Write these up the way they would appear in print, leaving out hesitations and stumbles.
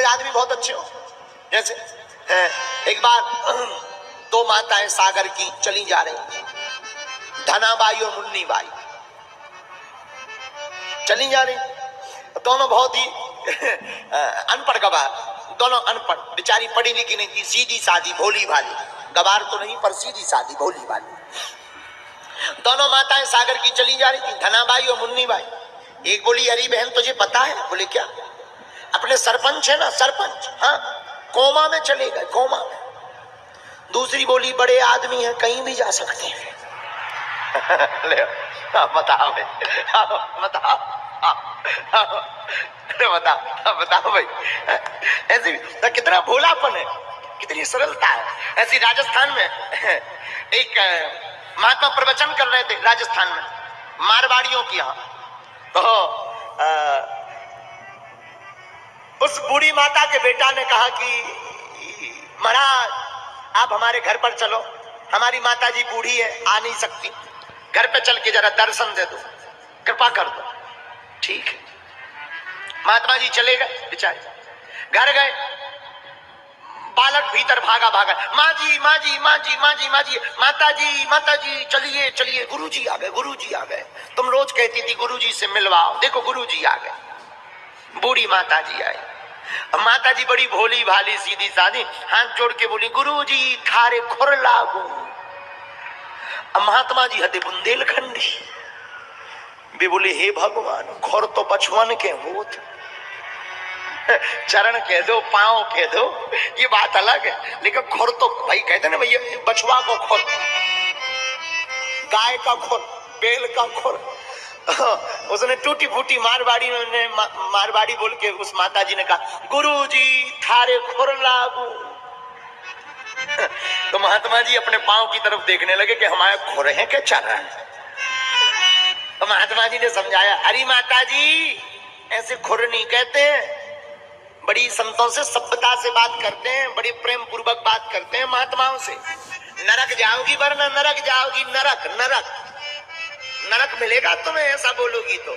ये आदमी बहुत अच्छे हो। जैसे एक बार दो माताएं सागर की चली जा रही, धनाबाई और मुन्नी बाई चली जा रही, दोनों बहुत ही अनपढ़ गवार, दोनों अनपढ़, बेचारी पढ़ी लिखी नहीं थी, सीधी सादी भोली भाली, गवार तो नहीं पर सीधी सादी भोली भाली। दोनों माताएं सागर की चली जा रही थी, धनाबाई और मुन्नी बाई। एक बोली, अरे बहन तुझे पता है? बोले क्या? अपने सरपंच है ना, सरपंच, हाँ, कोमा में चले गए, कोमा में। दूसरी बोली, बड़े आदमी हैं, कहीं भी जा सकते हैं। ले बताओ भाई, बताओ, बताओ भाई, ऐसी कितना भोलापन है, कितनी सरलता है। ऐसी राजस्थान में एक महात्मा प्रवचन कर रहे थे, राजस्थान में मारवाड़ियों की यहाँ। तो उस बूढ़ी माता के बेटा ने कहा कि महाराज आप हमारे घर पर चलो, हमारी माता जी बूढ़ी है, आ नहीं सकती, घर पे चल के जरा दर्शन दे दो, कृपा कर दो। ठीक है, महात्मा जी चले गए, बेचारे घर गए, बालक भीतर भागा भागा, माँ जी माँ जी माँ जी माँ जी माँ जी, माता जी चलिए चलिए, गुरु जी आ गए, गुरु जी आ गए, तुम रोज कहती थी गुरु जी से मिलवाओ, देखो गुरु जी आ गए। बूढ़ी माता जी आई, माता जी बड़ी भोली भाली सीधी सादी, हाथ जोड़ के बोली, गुरु जी थारे खुर लागू। महात्मा जी हते बुंदेलखंडी, वे बोले, हे भगवान, खुर तो बचवन के होत, चरण कह दो, पांव कह दो, ये बात अलग है, लेकिन खुर तो भाई कहते ना भैया, बछवा को खुर, गाय का खुर, बैल का खुर। उसने टूटी फूटी मारवाड़ी बोल के उस माता जी ने कहा, गुरु जी थारे खुर लागू। तो महात्मा जी अपने पांव की तरफ देखने लगे कि हमारे खुर हैं क्या, चल रहा है। तो महात्मा जी ने समझाया, अरे माता जी ऐसे खुर नहीं कहते हैं, बड़ी संतों से सभ्यता से बात करते हैं, बड़ी प्रेम पूर्वक बात करते हैं महात्माओं से। नरक जाओगी वरना नरक जाओगी, नरक नरक नरक मिलेगा तुम्हें, ऐसा बोलोगी तो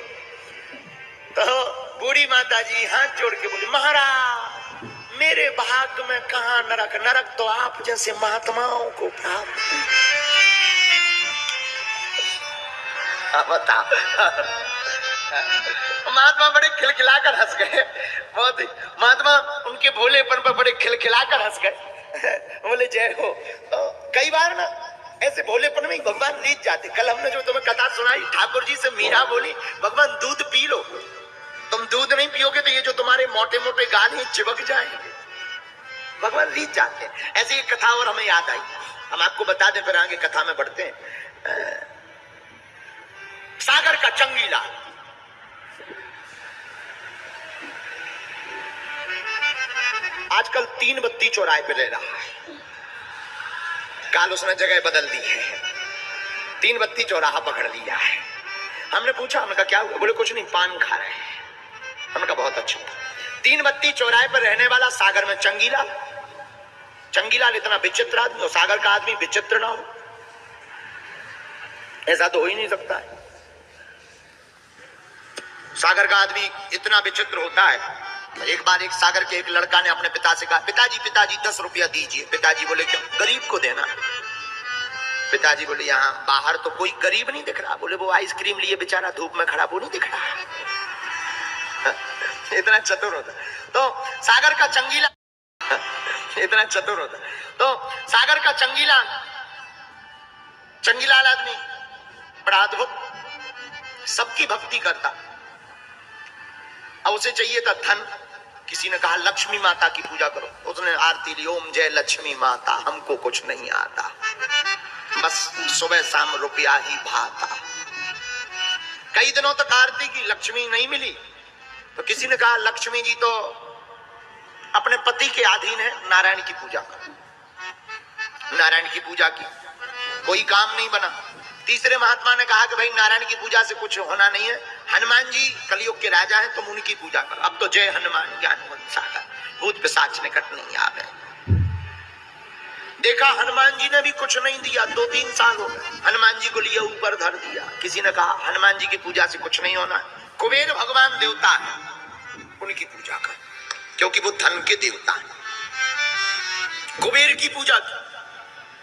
बूढ़ी माता जी हाथ जोड़ के बोली, महाराज मेरे भाग्य में कहाँ नरक, नरक तो आप जैसे महात्माओं को प्राप्त। बताओ, महात्मा बड़े खिलखिलाकर हंस गए, बहुत ही महात्मा उनके भोलेपन पर बड़े खिलखिलाकर हंस गए, बोले जय हो। कई बार ना ऐसे भोलेपन में भगवान रीत जाते। कल हमने जो तुम्हें कथा सुनाई, ठाकुर जी से मीरा बोली, भगवान दूध पी लो, तुम दूध नहीं पियोगे तो ये जो तुम्हारे मोटे मोटे गाल हैं चिपक जाएंगे, भगवान रीत जाते हैं। ऐसी एक कथा और हमें याद आई, हम आपको बता दें फिर आगे कथा में बढ़ते हैं। सागर का चंगीला, आजकल 3 बत्ती चौराहे पे रह रहा है, काल उसने जगह बदल दी है, 3 बत्ती चौराहा पकड़ लिया है। हमने पूछा, हमने कहा क्या हुआ? बोले कुछ नहीं, पान खा रहे हैं। हमने कहा बहुत अच्छा। 3 बत्ती चौराहे पर रहने वाला सागर में चंगीला, चंगीलाल इतना विचित्र आदमी, और सागर का आदमी विचित्र ना हो, ऐसा तो हो ही नहीं सकता है। सागर का आदमी इतना विचित्र होता है। एक बार एक सागर के एक लड़का ने अपने पिता से कहा, पिताजी 10 रुपया दीजिए। पिताजी बोले क्यों? गरीब को देना। पिताजी बोले यहाँ बाहर तो कोई गरीब नहीं दिख रहा। बोले वो आइसक्रीम लिए बेचारा धूप में खड़ा, वो नहीं दिख रहा। इतना चतुर होता। तो सागर का चंगीला इतना चतुर होता। तो सागर का चंगीलाल आदमी बड़ा अद्भुत, सबकी भक्ति करता। अब उसे चाहिए था धन। किसी ने कहा लक्ष्मी माता की पूजा करो, उसने आरती ली, ओम जय लक्ष्मी माता, हमको कुछ नहीं आता, बस सुबह शाम रुपया ही भाता। कई दिनों तक आरती की, लक्ष्मी नहीं मिली। तो किसी ने कहा लक्ष्मी जी तो अपने पति के अधीन है, नारायण की पूजा करो। नारायण की पूजा की, कोई काम नहीं बना। तीसरे महात्मा ने कहा कि भाई नारायण की पूजा से कुछ होना नहीं है, हनुमान जी कलयुग के राजा हैं, तुम उनकी पूजा करो। अब तो जय हनुमान ज्ञानवंत सागर, भूत पिशाच निकट नहीं आवे। देखा हनुमान जी ने भी कुछ नहीं दिया, 2-3 साल हो गए। हनुमान जी को लिए ऊपर धर दिया। किसी ने कहा हनुमान जी की पूजा से कुछ नहीं होना, कुबेर भगवान देवता है, उनकी पूजा कर। क्योंकि वो धन के देवता है। कुबेर की पूजा की,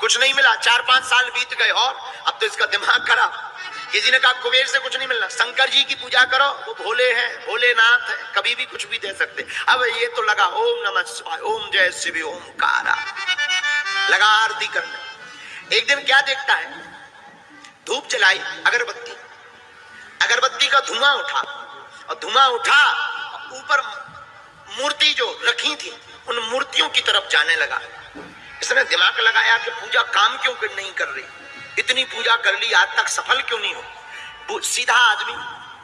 कुछ नहीं मिला, 4-5 साल बीत गए और अब तो इसका दिमाग खराब। किसी ने कहा कुबेर से कुछ नहीं मिलना, शंकर जी की पूजा करो, वो भोले हैं, भोलेनाथ है, कभी भी कुछ भी दे सकते। अब ये तो लगा ओम नमः शिवाय, ओम जय शिव ओमकारा, लगा आरती करने। एक दिन क्या देखता है, धूप जलाई, अगरबत्ती, अगरबत्ती का धुआं उठा, और धुआं उठा ऊपर मूर्ति जो रखी थी उन मूर्तियों की तरफ जाने लगा। इसने दिमाग लगाया कि पूजा काम क्यों नहीं कर रही, इतनी पूजा कर ली आज तक सफल क्यों नहीं हो। सीधा आदमी,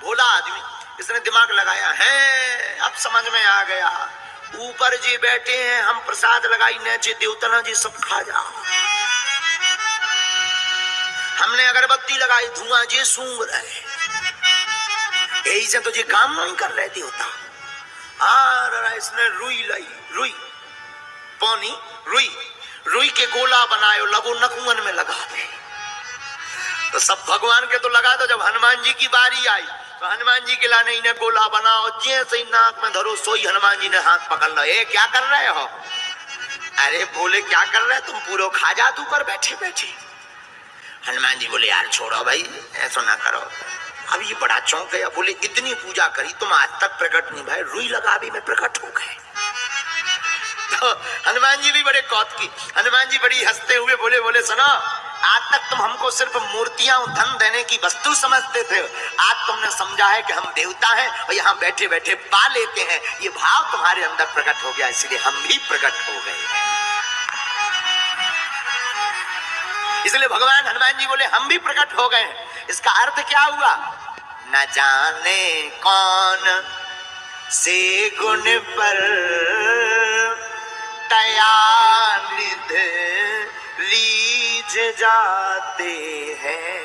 भोला आदमी, इसने दिमाग लगाया है, अब समझ में आ गया, ऊपर जी बैठे हैं, हम प्रसाद लगाई नीचे देवतना जी सब खा जा। हमने अगरबत्ती लगाई, धुआं जी सूंघ रहे, यही से तो जी काम नहीं कर रहे देवता। इसने रुई लाई, रुई पानी, रुई के गोला बनाए, लगो नकुअन में लगा दे। तो सब भगवान के तो लगा दो। जब हनुमान जी की बारी आई तो हनुमान जी के लाने इन्हें गोला बनाओ, जैसे ही नाक में धरो सोई हनुमान जी ने हाथ पकड़ लो। ये क्या कर रहे हो? अरे बोले क्या कर रहे तुम, पूरा खा जा तू पर बैठे बैठे। हनुमान जी बोले यार छोड़ो भाई, ऐसा ना करो। अब ये बड़ा चौंक गया, बोले इतनी पूजा करी तुम आज तक प्रकट नहीं भाई, रुई लगा भी में प्रकट हो गए। तो हनुमान जी भी बड़े कौतुकी, हनुमान जी बड़ी हंसते हुए बोले, बोले सुनो, आज तक तुम हमको सिर्फ मूर्तियां धन देने की वस्तु समझते थे, आज तुमने समझा है कि हम देवता हैं और यहाँ बैठे बैठे पा लेते हैं। ये भाव तुम्हारे अंदर प्रकट हो गया, इसलिए हम भी प्रकट हो गए। इसलिए भगवान हनुमान जी बोले हम भी प्रकट हो गए। इसका अर्थ क्या हुआ? न जाने कौन से गुण पर दया निधि रीझ जाते हैं।